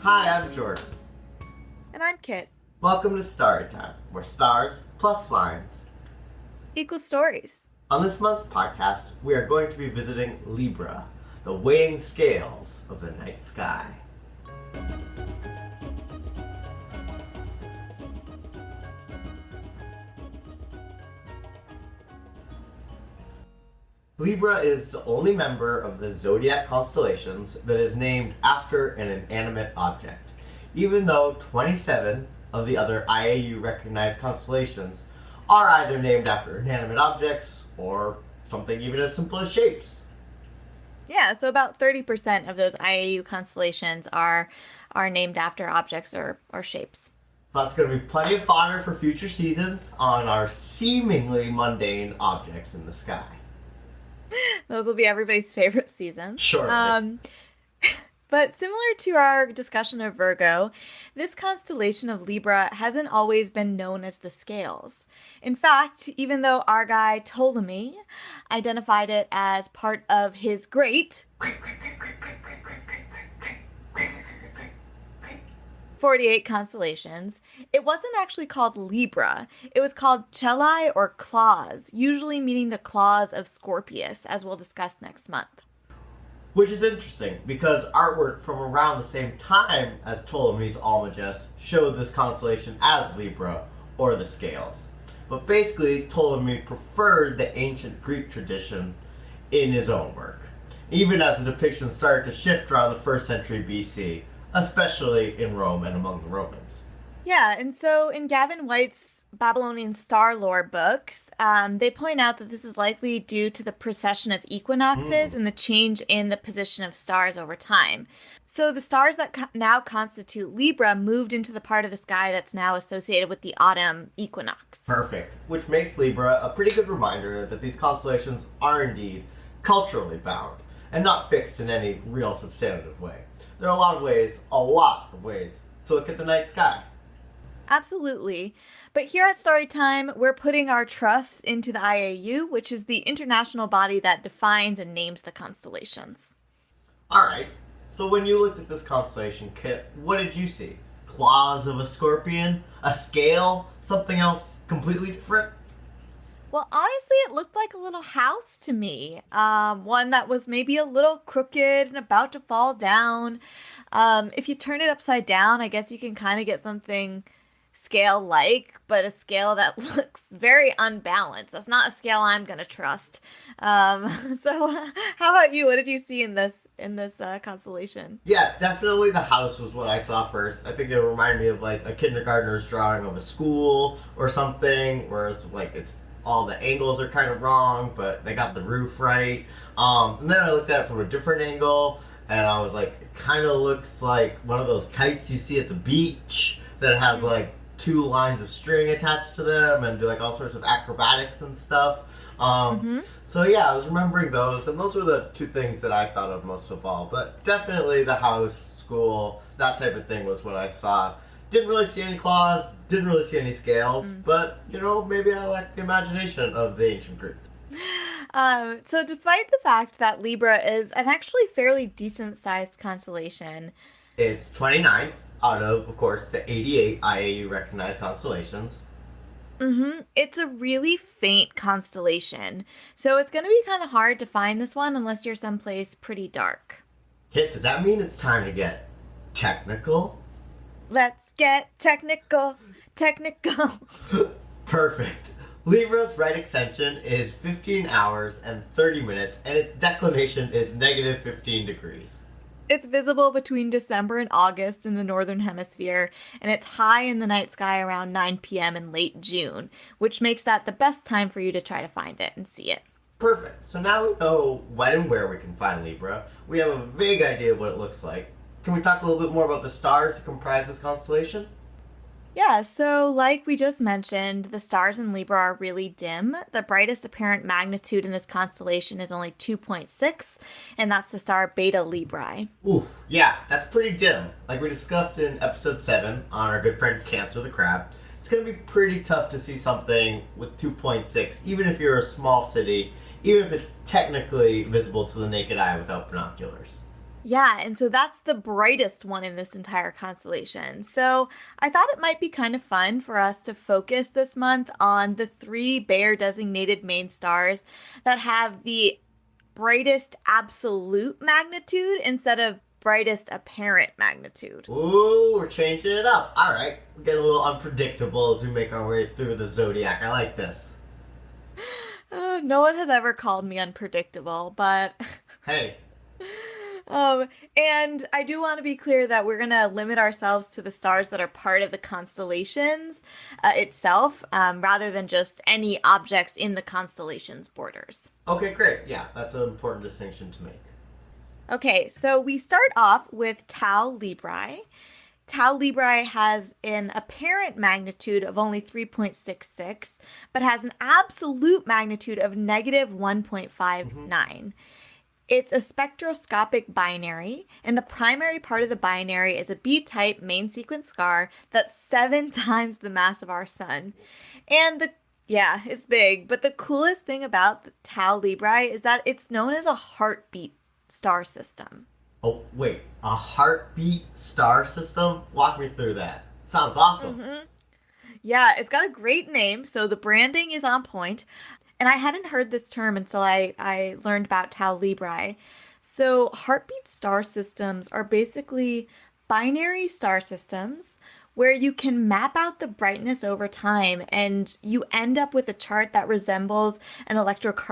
Hi, I'm Jordan. And I'm Kit. Welcome to Story Time, where stars plus lines. Equal stories. On this month's podcast, we are going to be visiting Libra, the weighing scales of the night sky. Libra is the only member of the Zodiac constellations that is named after an inanimate object, even though 27 of the other IAU recognized constellations are either named after inanimate objects or something even as simple as shapes. Yeah, so about 30% of those IAU constellations are named after objects or shapes. So that's going to be plenty of fodder for future seasons on our seemingly mundane objects in the sky. Those will be everybody's favorite seasons. Sure. But similar to our discussion of Virgo, this constellation of Libra hasn't always been known as the scales. In fact, even though our guy Ptolemy identified it as part of his great 48 constellations, it wasn't actually called Libra. It was called Chelai or claws, usually meaning the claws of Scorpius, as we'll discuss next month. Which is interesting because artwork from around the same time as Ptolemy's Almagest showed this constellation as Libra or the scales. But basically, Ptolemy preferred the ancient Greek tradition in his own work, even as the depictions started to shift around the 1st century BC, especially in Rome and among the Romans. Yeah, and so in Gavin White's Babylonian star lore books, they point out that this is likely due to the precession of equinoxes and the change in the position of stars over time. So the stars that now constitute Libra moved into the part of the sky that's now associated with the autumn equinox. Perfect. Which makes Libra a pretty good reminder that these constellations are indeed culturally bound and not fixed in any real substantive way. There are a lot of ways to look at the night sky. Absolutely. But here at Storytime, we're putting our trust into the IAU, which is the international body that defines and names the constellations. Alright, so when you looked at this constellation, Kit, what did you see? Claws of a scorpion? A scale? Something else completely different? Well, honestly, it looked like a little house to me. One that was maybe a little crooked and about to fall down. If you turn it upside down, I guess you can kind of get something scale-like, but a scale that looks very unbalanced. That's not a scale I'm gonna trust. So how about you? What did you see in this constellation? Yeah, definitely the house was what I saw first. I think it reminded me of like a kindergartner's drawing of a school or something, where it's like it's all the angles are kind of wrong, but they got the roof right. And then I looked at it from a different angle, and I was like, it kind of looks like one of those kites you see at the beach that has like 2 lines of string attached to them and do like all sorts of acrobatics and stuff. So yeah, I was remembering those, and those were the 2 things that I thought of most of all. But definitely the house, school, that type of thing was what I saw. Didn't really see any claws, didn't really see any scales, but maybe I like the imagination of the ancient Greeks. So despite the fact that Libra is an actually fairly decent-sized constellation, It's 29th out of course, the 88 IAU recognized constellations. it's a really faint constellation. So it's going to be kind of hard to find this one unless you're someplace pretty dark. Kit, does that mean it's time to get technical? Let's get technical. Perfect. Libra's right extension is 15 hours and 30 minutes, and its declination is negative 15 degrees. It's visible between December and August in the northern hemisphere, and it's high in the night sky around 9 p.m. in late June, which makes that the best time for you to try to find it and see it. Perfect. So now we know when and where we can find Libra. We have a vague idea of what it looks like. Can we talk a little bit more about the stars that comprise this constellation? Yeah, so like we just mentioned, the stars in Libra are really dim. The brightest apparent magnitude in this constellation is only 2.6, and that's the star Beta Librae. Oof, yeah, that's pretty dim. Like we discussed in episode 7 on our good friend Cancer the Crab, it's going to be pretty tough to see something with 2.6, even if you're a small city, even if it's technically visible to the naked eye without binoculars. Yeah, and so that's the brightest one in this entire constellation. So I thought it might be kind of fun for us to focus this month on the three Bayer designated main stars that have the brightest absolute magnitude instead of brightest apparent magnitude. Ooh, we're changing it up. All right, we're getting a little unpredictable as we make our way through the zodiac. I like this. No one has ever called me unpredictable, but Hey, and I do want to be clear that we're going to limit ourselves to the stars that are part of the constellations itself, rather than just any objects in the constellations borders. okay, great. Yeah, that's an important distinction to make. Okay, so we start off with Tau Librae. Tau Librae has an apparent magnitude of only 3.66, but has an absolute magnitude of negative Mm-hmm. 1.59. It's a spectroscopic binary, and the primary part of the binary is a B-type main sequence star that's 7 times the mass of our sun. And yeah, it's big, but the coolest thing about the Tau Librae is that it's known as a heartbeat star system. Oh, wait, a heartbeat star system? Walk me through that. Sounds awesome. Yeah, it's got a great name, so the branding is on point. And I hadn't heard this term until I learned about Tau Librae. So, heartbeat star systems are basically binary star systems where you can map out the brightness over time and you end up with a chart that resembles an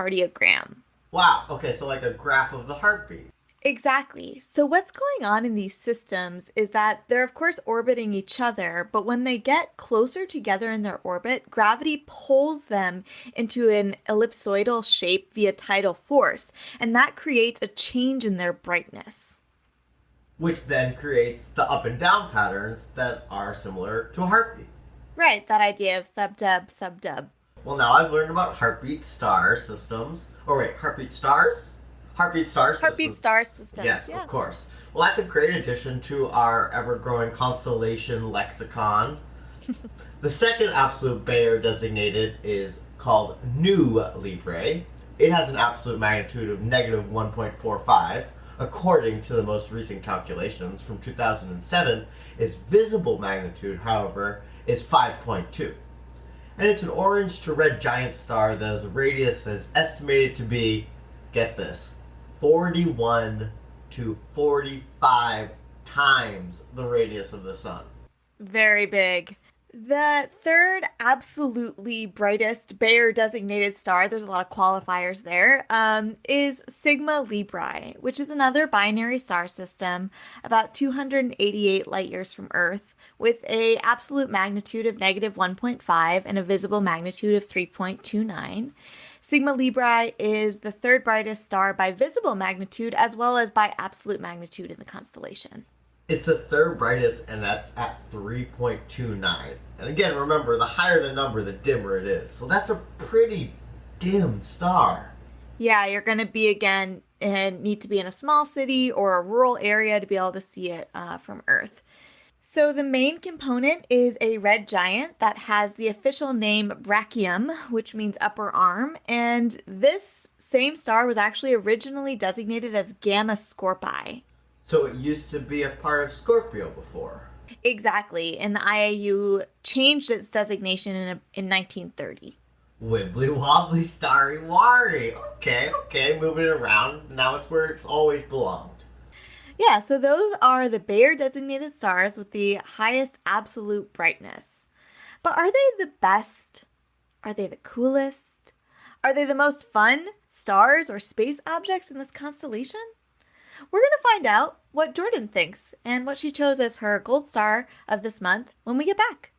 electrocardiogram. Wow, okay, so like a graph of the heartbeat. Exactly. So, what's going on in these systems is that they're, of course, orbiting each other, but when they get closer together in their orbit, gravity pulls them into an ellipsoidal shape via tidal force, and that creates a change in their brightness. Which then creates the up and down patterns that are similar to a heartbeat. Right, that idea of thub dub, thub dub. Well, now I've learned about heartbeat star systems. Or wait, heartbeat stars? Heartbeat star Heartbeat systems. star systems, Yes, yeah. of course. Well, that's a great addition to our ever growing constellation lexicon. The second absolute Bayer designated is called Nu Librae. It has an absolute magnitude of negative 1.45. According to the most recent calculations from 2007, its visible magnitude, however, is 5.2. And it's an orange to red giant star that has a radius that is estimated to be, get this, 41 to 45 times the radius of the sun. Very big. The third absolutely brightest Bayer designated star, there's a lot of qualifiers there, is Sigma Librae, which is another binary star system about 288 light years from Earth, with a absolute magnitude of negative 1.5 and a visible magnitude of 3.29. Sigma Librae is the third brightest star by visible magnitude as well as by absolute magnitude in the constellation. It's the third brightest, and that's at 3.29. And again, remember, the higher the number, the dimmer it is. So that's a pretty dim star. Yeah, you're going to be again and need to be in a small city or a rural area to be able to see it from Earth. So the main component is a red giant that has the official name Brachium, which means upper arm, and this same star was actually originally designated as Gamma Scorpii. So it used to be a part of Scorpio before. Exactly, and the IAU changed its designation in 1930. Wibbly wobbly starry wary. Okay, moving it around. Now it's where it's always belonged. Yeah, so those are the Bayer designated stars with the highest absolute brightness. But are they the best? Are they the coolest? Are they the most fun stars or space objects in this constellation? We're going to find out what Jordan thinks and what she chose as her gold star of this month when we get back.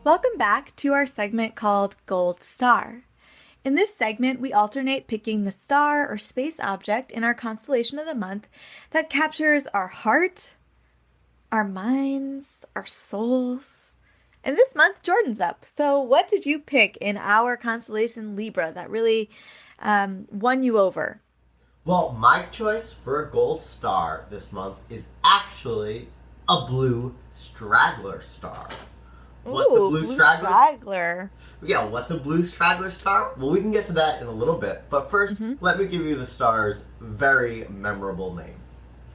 Welcome back to our segment called Gold Star. In this segment, we alternate picking the star or space object in our constellation of the month that captures our heart, our minds, our souls. And this month, Jordan's up. So, what did you pick in our constellation Libra that really won you over? Well, my choice for a gold star this month is actually a blue straggler star. What's a Ooh, blue blue straggler? straggler. Yeah, what's a blue straggler star? Well, we can get to that in a little bit. But first, Mm-hmm. let me give you the star's very memorable name.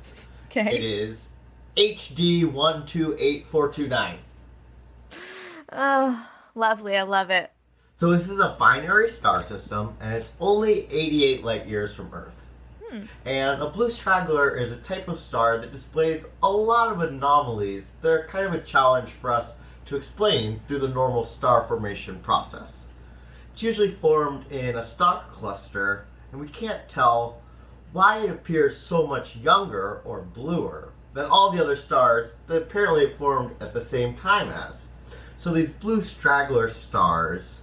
It Okay. is HD 128429. Oh, lovely. I love it. So this is a binary star system, and it's only 88 light years from Earth. Hmm. And a blue straggler is a type of star that displays a lot of anomalies that are kind of a challenge for us to explain through the normal star formation process. It's usually formed in a star cluster, and we can't tell why it appears so much younger or bluer than all the other stars that apparently it formed at the same time as. So these blue straggler stars,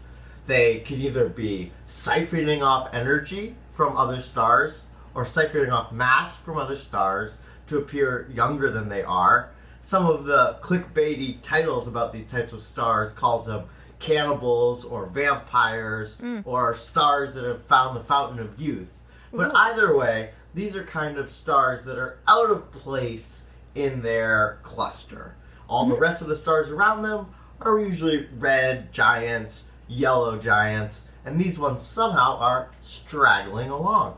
they can either be siphoning off energy from other stars or siphoning off mass from other stars to appear younger than they are. Some of the clickbaity titles about these types of stars calls them cannibals or vampires Mm. or stars that have found the fountain of youth. But Ooh. either way, these are kind of stars that are out of place in their cluster. All the Mhm. rest of the stars around them are usually red giants, yellow giants, and these ones somehow are straggling along.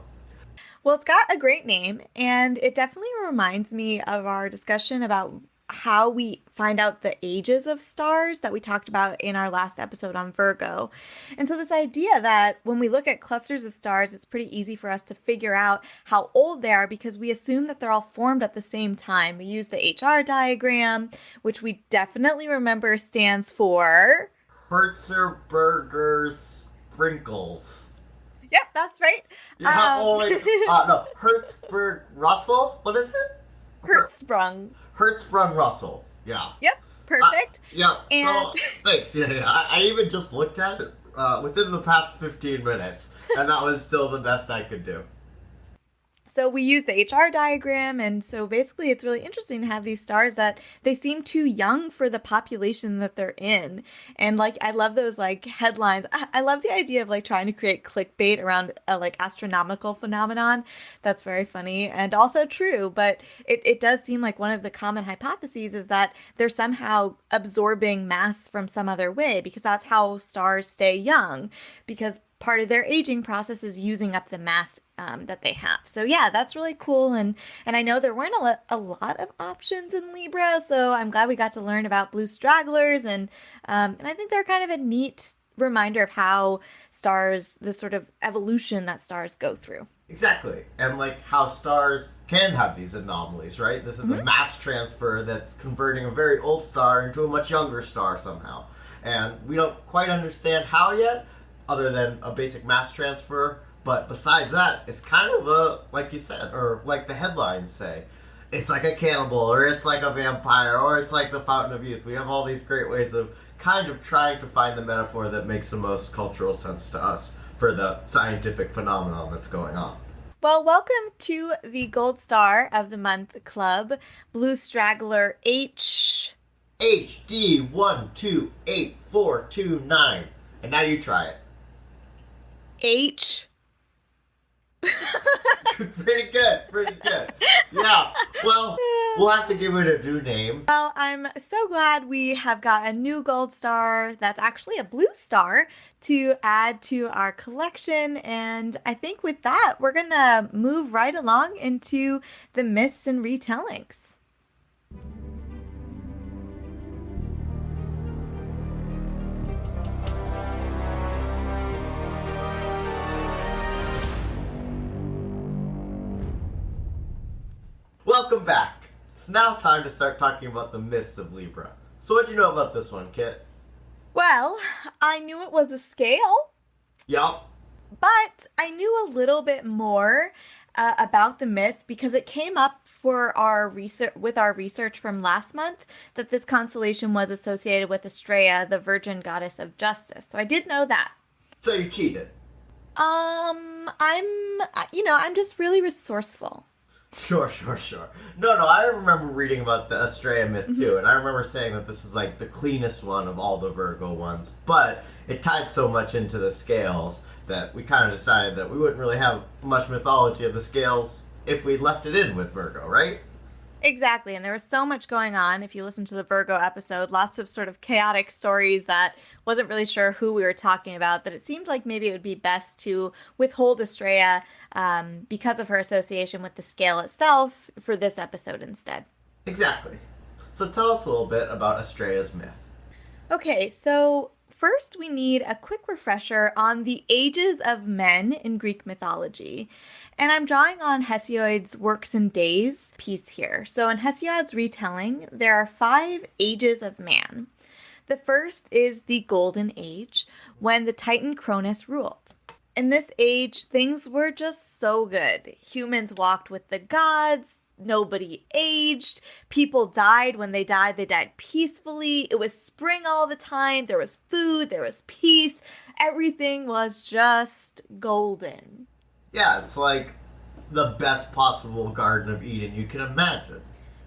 Well, it's got a great name, and it definitely reminds me of our discussion about how we find out the ages of stars that we talked about in our last episode on Virgo. And so, this idea that when we look at clusters of stars, it's pretty easy for us to figure out how old they are because we assume that they're all formed at the same time. We use the HR diagram, which we definitely remember stands for. Hertzberger sprinkles. Yep, that's right. Yeah, oh wait, no, Hertzberg Russell. What is it? Hertzsprung. Hertzsprung Russell. Yeah. Yep, perfect. Yeah. And So thanks. Yeah, yeah. I even just looked at it within the past 15 minutes, and that was still the best I could do. so we use the HR diagram, and so basically it's really interesting to have these stars that they seem too young for the population that they're in. And like I love those like headlines. I love the idea of like trying to create clickbait around a like astronomical phenomenon. That's very funny and also true, but it does seem like one of the common hypotheses is that they're somehow absorbing mass from some other way because that's how stars stay young because part of their aging process is using up the mass that they have. So yeah, that's really cool. And I know there weren't a lot of options in Libra, so I'm glad we got to learn about blue stragglers, and I think they're kind of a neat reminder of how stars, this sort of evolution that stars go through. Exactly. And like how stars can have these anomalies, right? This is a Hmm. mass transfer that's converting a very old star into a much younger star somehow. And we don't quite understand how yet, other than a basic mass transfer. But besides that, it's kind of a, like you said, or like the headlines say, it's like a cannibal, or it's like a vampire, or it's like the fountain of youth. We have all these great ways of kind of trying to find the metaphor that makes the most cultural sense to us for the scientific phenomenon that's going on. Well, welcome to the Gold Star of the Month Club, Blue Straggler H. HD 128429. And now you try it. H. Pretty good, pretty good. Yeah, well, we'll have to give it a new name. Well, I'm so glad we have got a new gold star that's actually a blue star to add to our collection. And I think with that, we're going to move right along into the myths and retellings. Welcome back. It's now time to start talking about the myths of Libra. So what do you know about this one, Kit? Well, I knew it was a scale, Yup. but I knew a little bit more about the myth because it came up for our research with our research from last month that this constellation was associated with Estrella, the virgin goddess of justice. So I did know that. So you cheated. I'm just really resourceful. Sure. No, I remember reading about the Estrella myth Mhm. too, and I remember saying that this is like the cleanest one of all the Virgo ones, but it tied so much into the scales that we kind of decided that we wouldn't really have much mythology of the scales if we left it in with Virgo, right? Exactly. And there was so much going on. If you listen to the Virgo episode, lots of sort of chaotic stories that wasn't really sure who we were talking about, that it seemed like maybe it would be best to withhold Estrella because of her association with the scale itself for this episode instead. Exactly. So tell us a little bit about Estrella's myth. Okay, so first we need a quick refresher on the ages of men in Greek mythology. And I'm drawing on Hesiod's Works and Days piece here. So in Hesiod's retelling, there are 5 ages of man. The first is the Golden Age, when the Titan Cronus ruled. In this age, things were just so good. Humans walked with the gods, nobody aged, people died. When they died peacefully. It was spring all the time, there was food, there was peace. Everything was just golden. Yeah, it's like the best possible Garden of Eden you can imagine.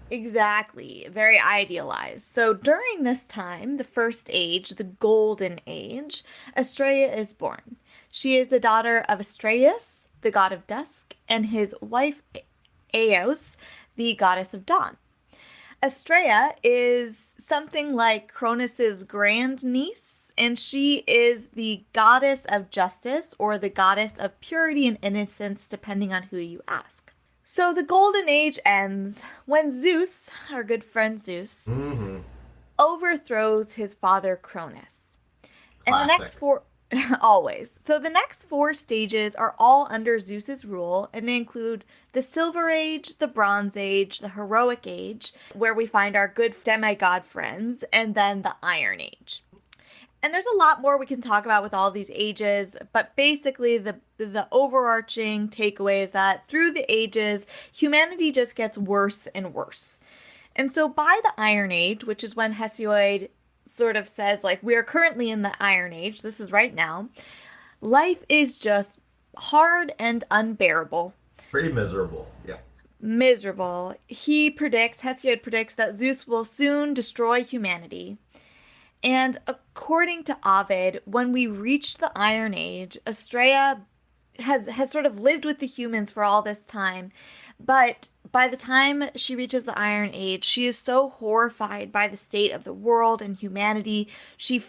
Exactly, very idealized. So during this time, the first age, the Golden Age, Estrella is born. She is the daughter of Astraeus, the god of dusk, and his wife Eos, the goddess of dawn. Estrella is something like Cronus's grandniece, and she is the goddess of justice or the goddess of purity and innocence, depending on who you ask. So the Golden Age ends when Zeus, our good friend Zeus, overthrows his father Cronus. And the Classic. next 4 always. So the next 4 stages are all under Zeus's rule, and they include the Silver Age, the Bronze Age, the Heroic Age, where we find our good demigod friends, and then the Iron Age. And there's a lot more we can talk about with all these ages, but basically the overarching takeaway is that through the ages, humanity just gets worse and worse. And so by the Iron Age, which is when Hesiod sort of says, like, we are currently in the Iron Age, this is right now, life is just hard and unbearable. Pretty miserable, yeah. Miserable. Hesiod predicts that Zeus will soon destroy humanity. And according to Ovid, when we reach the Iron Age, Estrella has sort of lived with the humans for all this time. But by the time she reaches the Iron Age, she is so horrified by the state of the world and humanity, she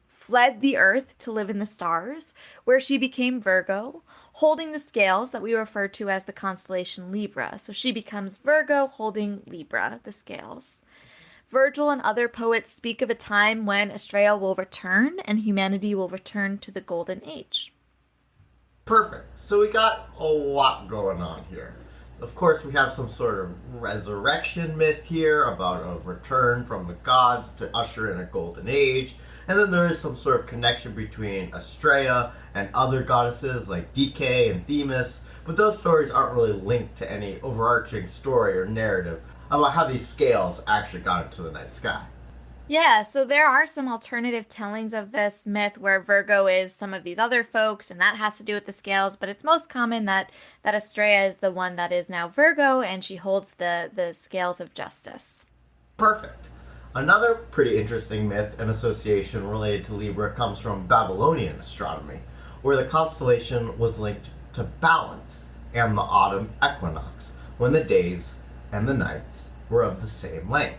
fled the earth to live in the stars, where she became Virgo, holding the scales that we refer to as the constellation Libra. So she becomes Virgo holding Libra, the scales. Virgil and other poets speak of a time when Estrella will return and humanity will return to the Golden Age. Perfect. So we got a lot going on here. Of course, we have some sort of resurrection myth here about a return from the gods to usher in a golden age. And then there is some sort of connection between Estrella and other goddesses like Dike and Themis. But those stories aren't really linked to any overarching story or narrative about how these scales actually got into the night sky. Yeah, so there are some alternative tellings of this myth where Virgo is some of these other folks, and that has to do with the scales, but it's most common that Estrella is the one that is now Virgo, and she holds the scales of justice. Perfect. Another pretty interesting myth and association related to Libra comes from Babylonian astronomy, where the constellation was linked to balance and the autumn equinox, when the days and the nights were of the same length.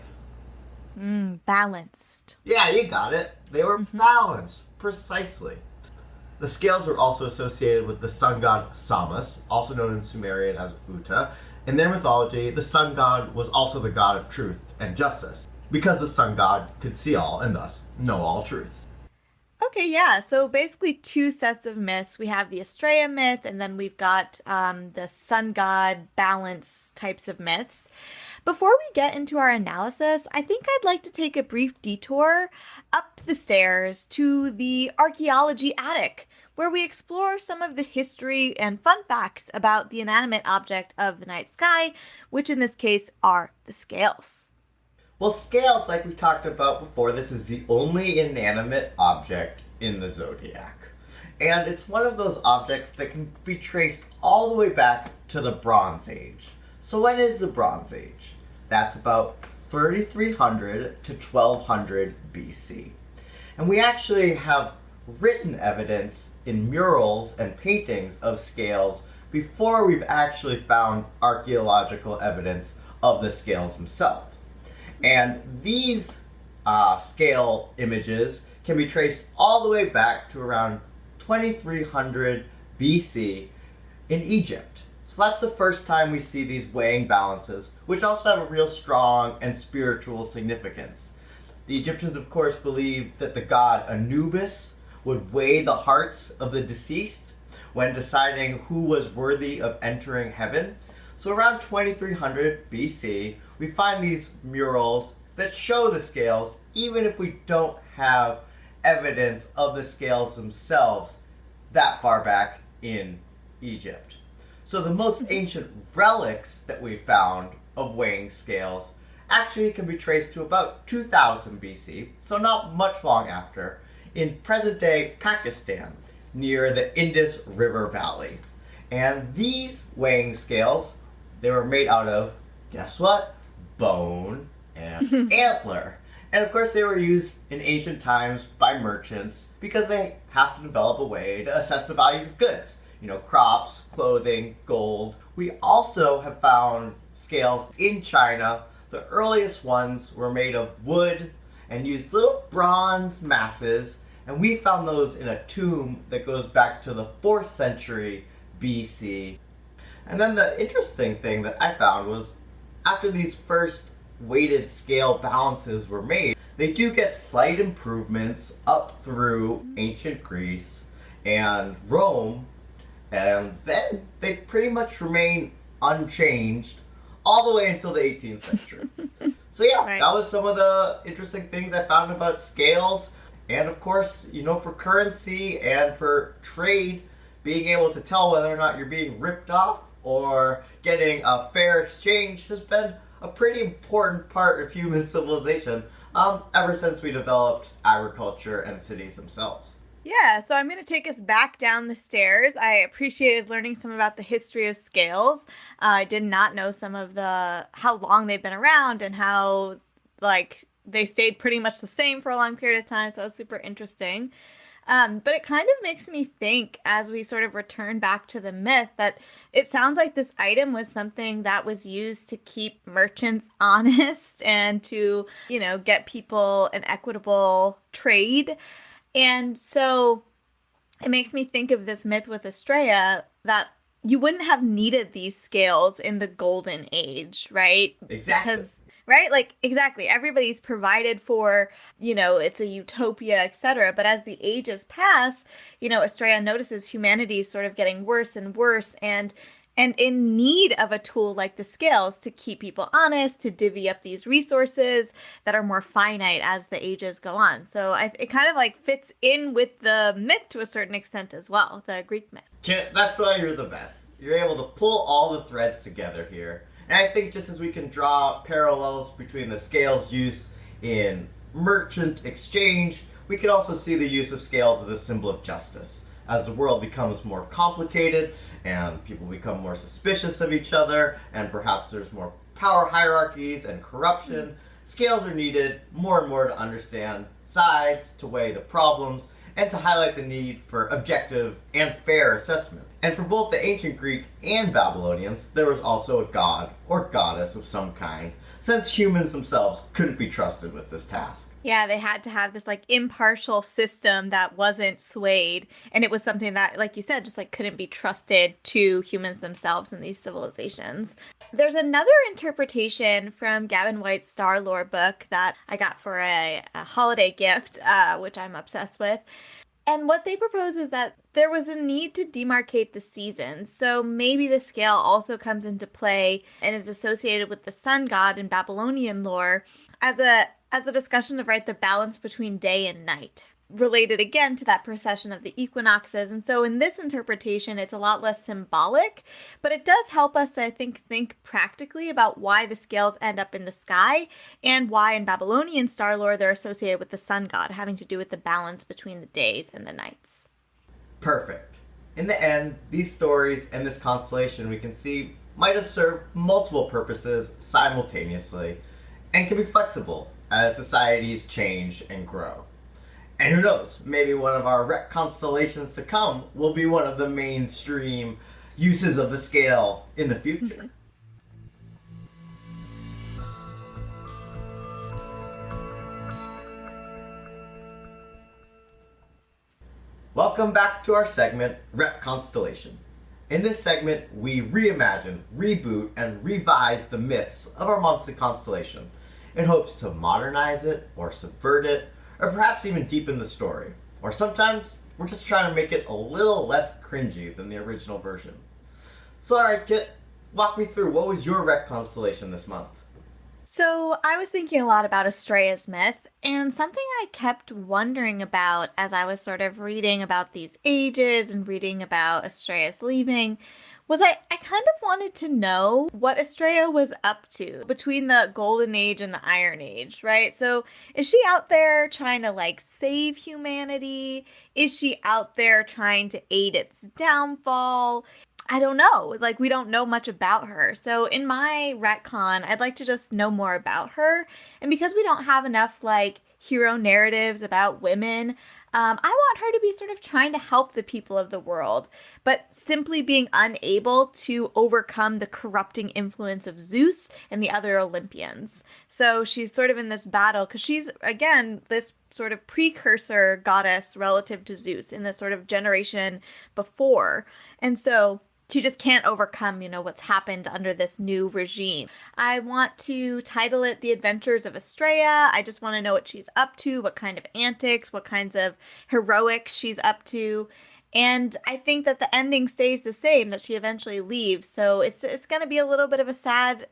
Balanced. Yeah, you got it. They were balanced, precisely. The scales were also associated with the sun god Samas, also known in Sumerian as Uta. In their mythology, the sun god was also the god of truth and justice, because the sun god could see all and thus know all truths. Okay, yeah. So basically 2 sets of myths. We have the Estrella myth, and then we've got the sun god balance types of myths. Before we get into our analysis, I think I'd like to take a brief detour up the stairs to the archaeology attic, where we explore some of the history and fun facts about the inanimate object of the night sky, which in this case are the scales. Well, scales, like we talked about before, this is the only inanimate object in the Zodiac. And it's one of those objects that can be traced all the way back to the Bronze Age. So when is the Bronze Age? That's about 3300 to 1200 BC. And we actually have written evidence in murals and paintings of scales before we've actually found archaeological evidence of the scales themselves. And these scale images can be traced all the way back to around 2300 BC in Egypt. So that's the first time we see these weighing balances, which also have a real strong and spiritual significance. The Egyptians, of course, believed that the god Anubis would weigh the hearts of the deceased when deciding who was worthy of entering heaven. So around 2300 BC, we find these murals that show the scales, even if we don't have evidence of the scales themselves that far back in Egypt. So the most ancient relics that we found of weighing scales actually can be traced to about 2000 BC, so not much long after, in present-day Pakistan, near the Indus River Valley. And these weighing scales, they were made out of, guess what? Bone and antler. And of course they were used in ancient times by merchants because they have to develop a way to assess the values of goods. You know, crops, clothing, gold. We also have found scales in China. The earliest ones were made of wood and used little bronze masses, and we found those in a tomb that goes back to the 4th century BC. And then the interesting thing that I found was after these first weighted scale balances were made, they do get slight improvements up through ancient Greece and Rome, and then they pretty much remain unchanged all the way until the 18th century. So yeah, Right. that was some of the interesting things I found about scales. And of course, you know, for currency and for trade, being able to tell whether or not you're being ripped off or getting a fair exchange has been a pretty important part of human civilization ever since we developed agriculture and cities themselves. Yeah, so I'm going to take us back down the stairs. I appreciated learning some about the history of scales. I did not know some of the how long they've been around and how like they stayed pretty much the same for a long period of time. So that was super interesting. But it kind of makes me think as we sort of return back to the myth that it sounds like this item was something that was used to keep merchants honest and to, you know, get people an equitable trade. And so it makes me think of this myth with Estrella that you wouldn't have needed these scales in the golden age, right? Exactly. Because, right? Like, exactly. Everybody's provided for, you know, it's a utopia, etc. But as the ages pass, you know, Estrella notices humanity is sort of getting worse and worse and in need of a tool like the scales to keep people honest, to divvy up these resources that are more finite as the ages go on. So it kind of like fits in with the myth to a certain extent as well, the Greek myth. That's why you're the best. You're able to pull all the threads together here. And I think just as we can draw parallels between the scales use in merchant exchange, we can also see the use of scales as a symbol of justice. As the world becomes more complicated and people become more suspicious of each other and perhaps there's more power hierarchies and corruption, scales are needed more and more to understand sides, to weigh the problems, and to highlight the need for objective and fair assessment. And for both the ancient Greek and Babylonians, there was also a god or goddess of some kind, since humans themselves couldn't be trusted with this task. Yeah, they had to have this like impartial system that wasn't swayed. And it was something that, like you said, just like couldn't be trusted to humans themselves in these civilizations. There's another interpretation from Gavin White's Star Lore book that I got for a holiday gift, which I'm obsessed with. And what they propose is that there was a need to demarcate the seasons. So maybe the scale also comes into play and is associated with the sun god in Babylonian lore as a discussion of, right, the balance between day and night, related again to that precession of the equinoxes. And so in this interpretation, it's a lot less symbolic, but it does help us, I think practically about why the scales end up in the sky and why in Babylonian star lore they're associated with the sun god, having to do with the balance between the days and the nights. Perfect. In the end, these stories and this constellation we can see might have served multiple purposes simultaneously and can be flexible as societies change and grow. And who knows, maybe one of our constellations to come will be one of the mainstream uses of the scale in the future. Welcome back to our segment, Rep Constellation. In this segment, we reimagine, reboot, and revise the myths of our monthly constellation in hopes to modernize it, or subvert it, or perhaps even deepen the story. Or sometimes, we're just trying to make it a little less cringy than the original version. So alright, Kit, walk me through, what was your Rep Constellation this month? So, I was thinking a lot about Estrella's myth, and something I kept wondering about as I was sort of reading about these ages and reading about Estrella's leaving was I kind of wanted to know what Estrella was up to between the Golden Age and the Iron Age, right? So, is she out there trying to like save humanity? Is she out there trying to aid its downfall? I don't know. Like, we don't know much about her. So, in my retcon, I'd like to just know more about her. And because we don't have enough, like, hero narratives about women, I want her to be sort of trying to help the people of the world, but simply being unable to overcome the corrupting influence of Zeus and the other Olympians. So, she's sort of in this battle because she's, again, this sort of precursor goddess relative to Zeus in this sort of generation before. And so she just can't overcome, what's happened under this new regime. I want to title it The Adventures of Estrella. I just want to know what she's up to, what kind of antics, what kinds of heroics she's up to. And I think that the ending stays the same, that she eventually leaves. So it's going to be a little bit of a sad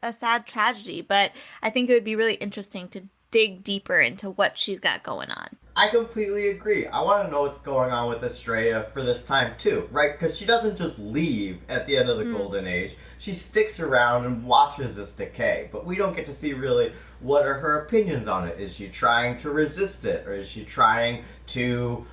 tragedy, but I think it would be really interesting to dig deeper into what she's got going on. I completely agree. I want to know what's going on with Estrella for this time too, right? Because she doesn't just leave at the end of the Golden Age. She sticks around and watches this decay, but we don't get to see really what are her opinions on it. Is she trying to resist it, or is she trying to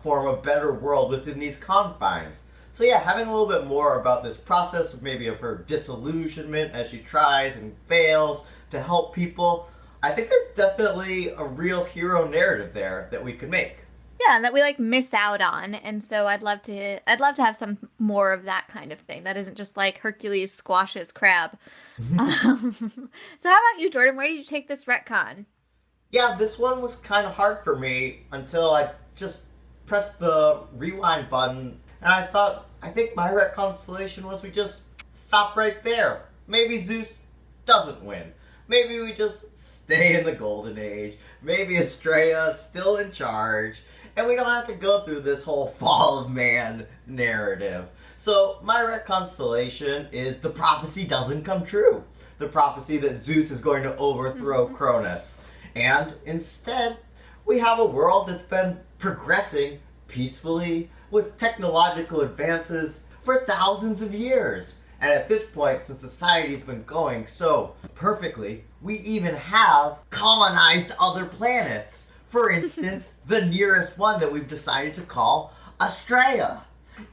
form a better world within these confines? So yeah, having a little bit more about this process, maybe of her disillusionment as she tries and fails to help people, I think there's definitely a real hero narrative there that we could make. Yeah, and that we like miss out on. And so I'd love to have some more of that kind of thing. That isn't just like Hercules squashes crab. So how about you, Jordan? Where did you take this retcon? Yeah, this one was kind of hard for me until I just pressed the rewind button and I think my constellation was we just stop right there. Maybe Zeus doesn't win. Maybe we just stay in the Golden Age. Maybe Estrella's still in charge. And we don't have to go through this whole fall of man narrative. So my constellation is the prophecy doesn't come true. The prophecy that Zeus is going to overthrow Cronus. And instead, we have a world that's been progressing peacefully with technological advances for thousands of years. And at this point, since society's been going so perfectly, we even have colonized other planets. For instance, the nearest one that we've decided to call Estrella,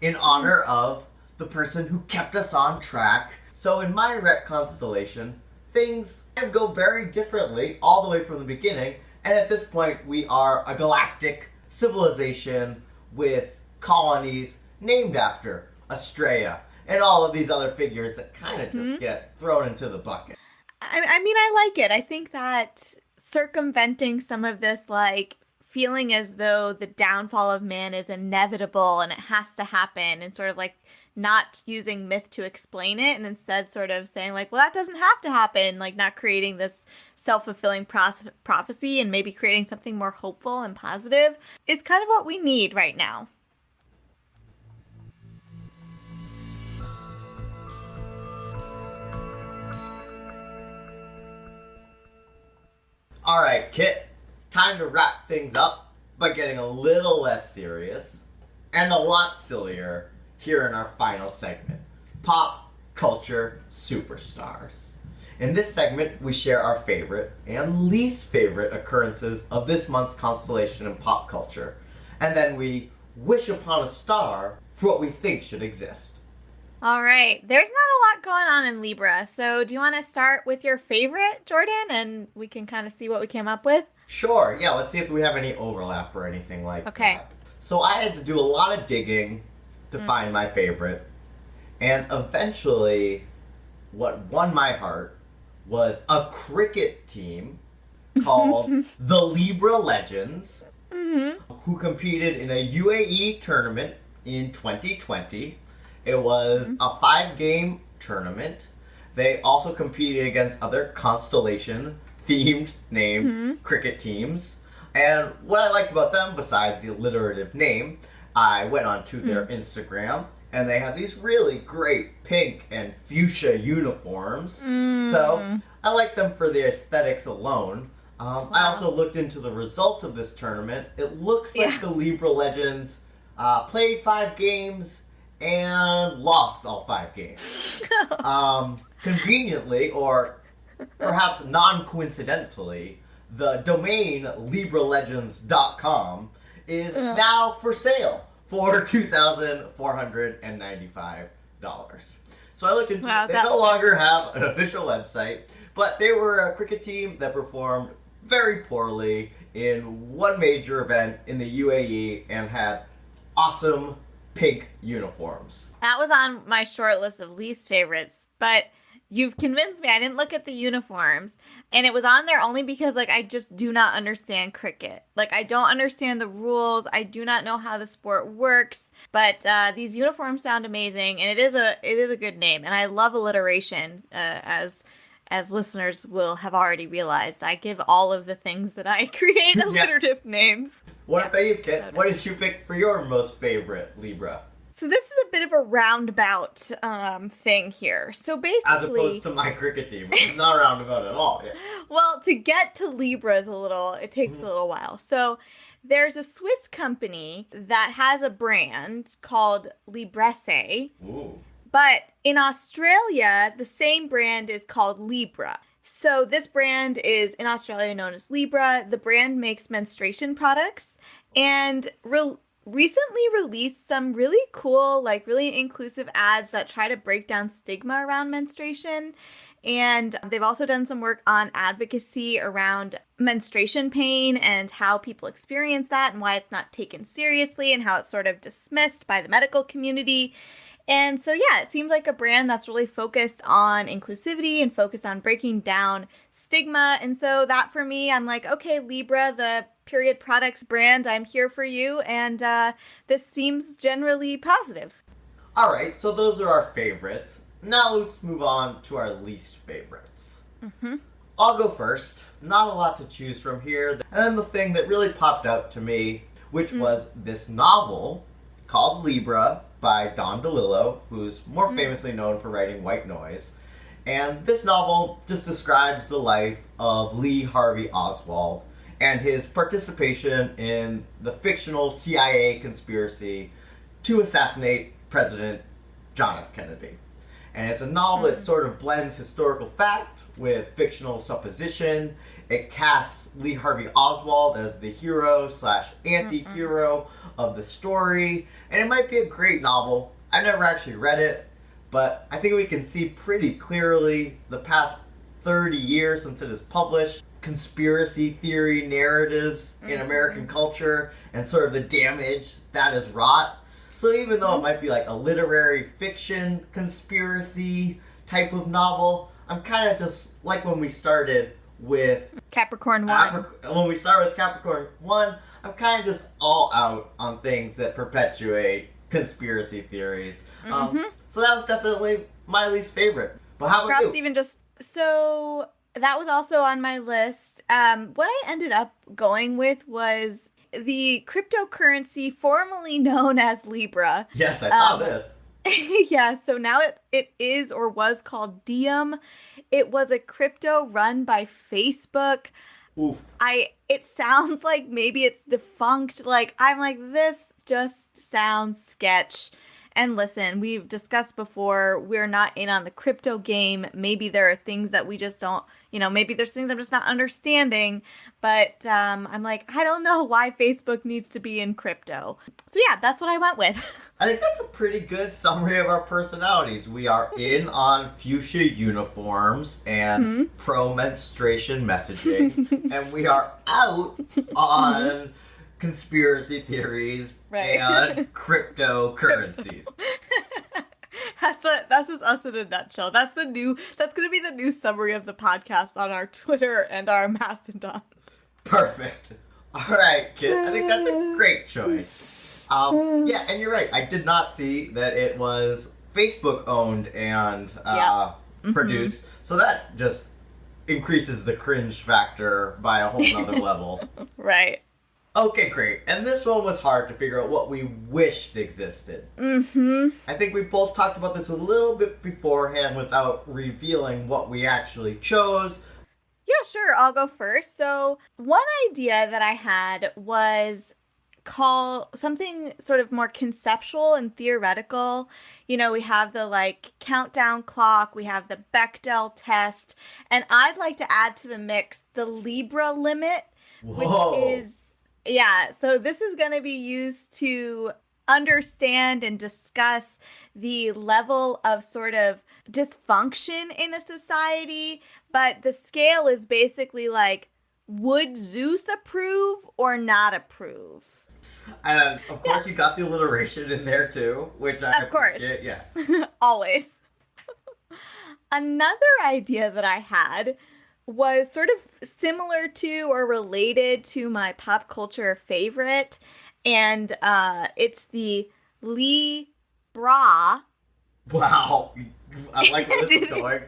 in honor of the person who kept us on track. So in my constellation, things go very differently all the way from the beginning. And at this point, we are a galactic civilization with colonies named after Estrella and all of these other figures that kind of just get thrown into the bucket. I mean, I like it. I think that circumventing some of this, like, feeling as though the downfall of man is inevitable and it has to happen, and sort of like not using myth to explain it, and instead sort of saying like, well, that doesn't have to happen, like not creating this self-fulfilling prophecy and maybe creating something more hopeful and positive is kind of what we need right now. All right, Kit, time to wrap things up by getting a little less serious and a lot sillier here in our final segment, Pop Culture Superstars. In this segment, we share our favorite and least favorite occurrences of this month's constellation in pop culture, and then we wish upon a star for what we think should exist. All right. There's not a lot going on in Libra. So do you want to start with your favorite, Jordan? And we can kind of see what we came up with? Sure, yeah, let's see if we have any overlap or anything like that. So I had to do a lot of digging to find my favorite. And eventually, what won my heart was a cricket team called the Libra Legends. Mm-hmm. who competed in a UAE tournament in 2020. It was Mm-hmm. a 5 game tournament. They also competed against other constellation themed named Mm-hmm. cricket teams. And what I liked about them, besides the alliterative name, I went onto their Instagram and they have these really great pink and fuchsia uniforms. So Mm-hmm. I like them for the aesthetics alone. I Wow. also looked into the results of this tournament. It looks Yeah. like the Libra Legends played 5 games and lost all 5 games. Conveniently, or perhaps non coincidentally, the domain LibraLegends.com is Ugh. now for sale for $2,495. So I looked into Wow, it. They that no longer have an official website, but they were a cricket team that performed very poorly in one major event in the UAE and had awesome pink uniforms. that was on my short list of least favorites, but you've convinced me. I didn't look at the uniforms, and it was on there only because like I just do not understand cricket. Like I don't understand the rules. I do not know how the sport works, but these uniforms sound amazing, and it is a good name, and I love alliteration. As listeners will have already realized, I give all of the things that I create Yeah. alliterative names. What Yeah. about you, Kit? Noted. What did you pick for your most favorite Libra? So this is a bit of a roundabout thing here. So As opposed basically, to my cricket team, which is not roundabout at all. Yeah. well, to get to Libra is it takes a Mhm. little while. So there's a Swiss company that has a brand called Libresse, Ooh. but in Australia, the same brand is called Libra. So this brand is in Australia known as Libra. The brand makes menstruation products and recently released some really cool, like really inclusive ads that try to break down stigma around menstruation. And they've also done some work on advocacy around menstruation pain and how people experience that and why it's not taken seriously and how it's sort of dismissed by the medical community. And so, yeah, it seems like a brand that's really focused on inclusivity and focused on breaking down stigma. And so, that for me, I'm like, okay, Libra, the period products brand, I'm here for you. And this seems generally positive. Alright, so those are our favorites. Now let's move on to our least favorites. Mm-hmm. I'll go first. Not a lot to choose from here. And then the thing that really popped out to me, which was this novel called Libra by Don DeLillo, who's more famously known for writing White Noise. And this novel just describes the life of Lee Harvey Oswald and his participation in the fictional CIA conspiracy to assassinate President John F. Kennedy. And it's a novel that sort of blends historical fact with fictional supposition. It casts Lee Harvey Oswald as the hero slash anti-hero of the story. And it might be a great novel. I've never actually read it, but I think we can see pretty clearly the past 30 years since it is published, conspiracy theory narratives in American culture and sort of the damage that is wrought. So even though it might be like a literary fiction conspiracy type of novel, I'm kind of just like when we started with Capricorn 1. when we started with Capricorn 1, I'm kind of just all out on things that perpetuate conspiracy theories. So that was definitely my least favorite. But how about Perhaps you? even just so that was also on my list. What I ended up going with was the cryptocurrency formerly known as Libra. Yes, I saw Um, this. Yeah, so now it is or was called Diem. It was a crypto run by Facebook. Oof. It sounds like maybe it's defunct. Like I'm like this just sounds sketch. And listen, we've discussed before, we're not in on the crypto game. Maybe there are things that we just don't, maybe there's things I'm just not understanding. But I'm like, I don't know why Facebook needs to be in crypto. So yeah, that's what I went with. I think that's a pretty good summary of our personalities. We are in on fuchsia uniforms and pro-menstruation messaging, and we are out on conspiracy theories Right. and cryptocurrencies. That's just us in a nutshell. That's gonna be the new summary of the podcast on our Twitter and our Mastodon. Perfect. All right, Kit. I think that's a great choice. Yeah, and you're right. I did not see that it was Facebook owned and Yep. Mm-hmm. produced, so that just increases the cringe factor by a whole nother level. Right. Okay, great. And this one was hard to figure out what we wished existed. Mm-hmm. I think we both talked about this a little bit beforehand without revealing what we actually chose. Yeah, sure. I'll go first. So, one idea that I had was call something sort of more conceptual and theoretical. We have the like countdown clock, we have the Bechdel test, and I'd like to add to the mix the Libra limit, which Whoa. is, yeah, so this is going to be used to understand and discuss the level of sort of dysfunction in a society, but the scale is basically like, would Zeus approve or not approve? And of Yeah, course, you got the alliteration in there too, which I of course. appreciate. Yes. Always. Another idea that I had was sort of similar to or related to my pop culture favorite, and it's the Lee Bra. Wow. I like where this is going.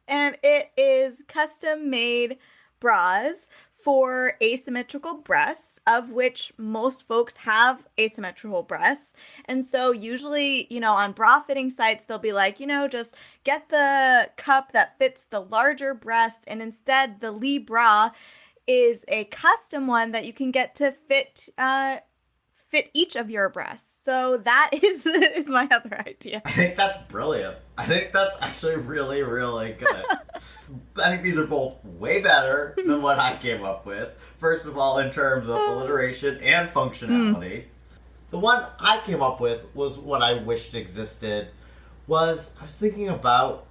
And it is custom made bras for asymmetrical breasts, of which most folks have asymmetrical breasts. And so, usually, on bra fitting sites, they'll be like, just get the cup that fits the larger breast. And instead, the Lee bra is a custom one that you can get to fit each of your breasts. So that is my other idea. I think that's brilliant. I think that's actually really, really good. I think these are both way better than what I came up with. First of all, in terms of alliteration and Mm, functionality. The one I came up with was what I wished existed. I was thinking about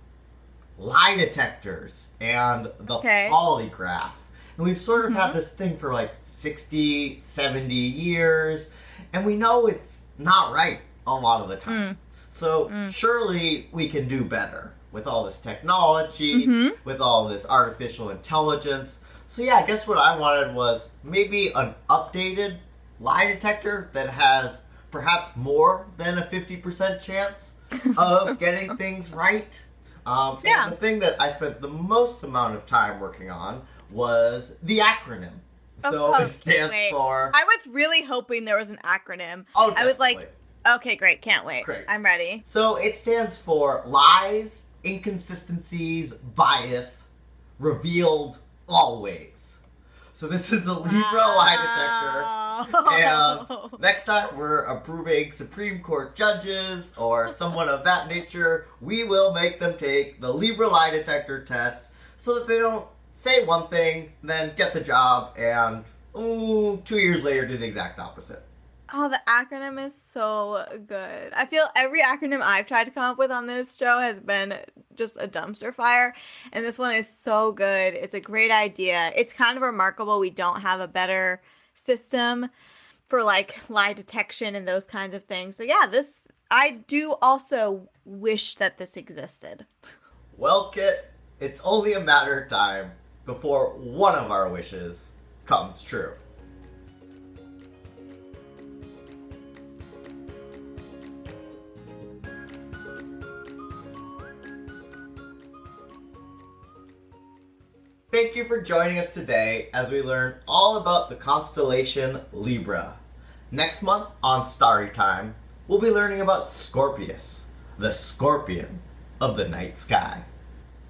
lie detectors and the okay. polygraph. And we've sort of had Hmm. this thing for like 60, 70 years, and we know it's not right a lot of the time. Mm, So mm. surely we can do better with all this technology, Mm-hmm. with all this artificial intelligence. So yeah, I guess what I wanted was maybe an updated lie detector that has perhaps more than a 50% chance of getting things right. And Yeah. the thing that I spent the most amount of time working on was the acronym. So it Okay, stands wait. for, I was really hoping there was an acronym. oh, I was definitely. like, okay, great, can't wait. Great. I'm ready. So it stands for lies, inconsistencies, bias, revealed always. So this is the Libra lie detector. And Oh. next time we're approving Supreme Court judges or someone of that nature, we will make them take the Libra lie detector test so that they don't say one thing, then get the job, and 2 years later do the exact opposite. Oh, the acronym is so good. I feel every acronym I've tried to come up with on this show has been just a dumpster fire, and this one is so good. It's a great idea. It's kind of remarkable we don't have a better system for like lie detection and those kinds of things. So yeah, this I do also wish that this existed. Well, Kit, it's only a matter of time before one of our wishes comes true. Thank you for joining us today as we learn all about the constellation Libra. Next month on Starry Time, we'll be learning about Scorpius, the scorpion of the night sky.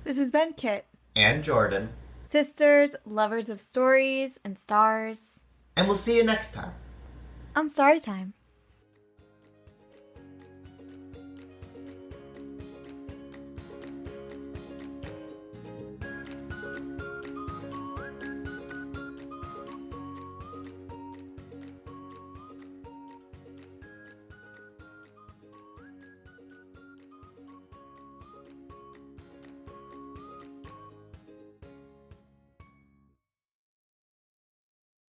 This has been Kit. And Jordan, Sisters, lovers of stories and stars and we'll see you next time. on Storytime.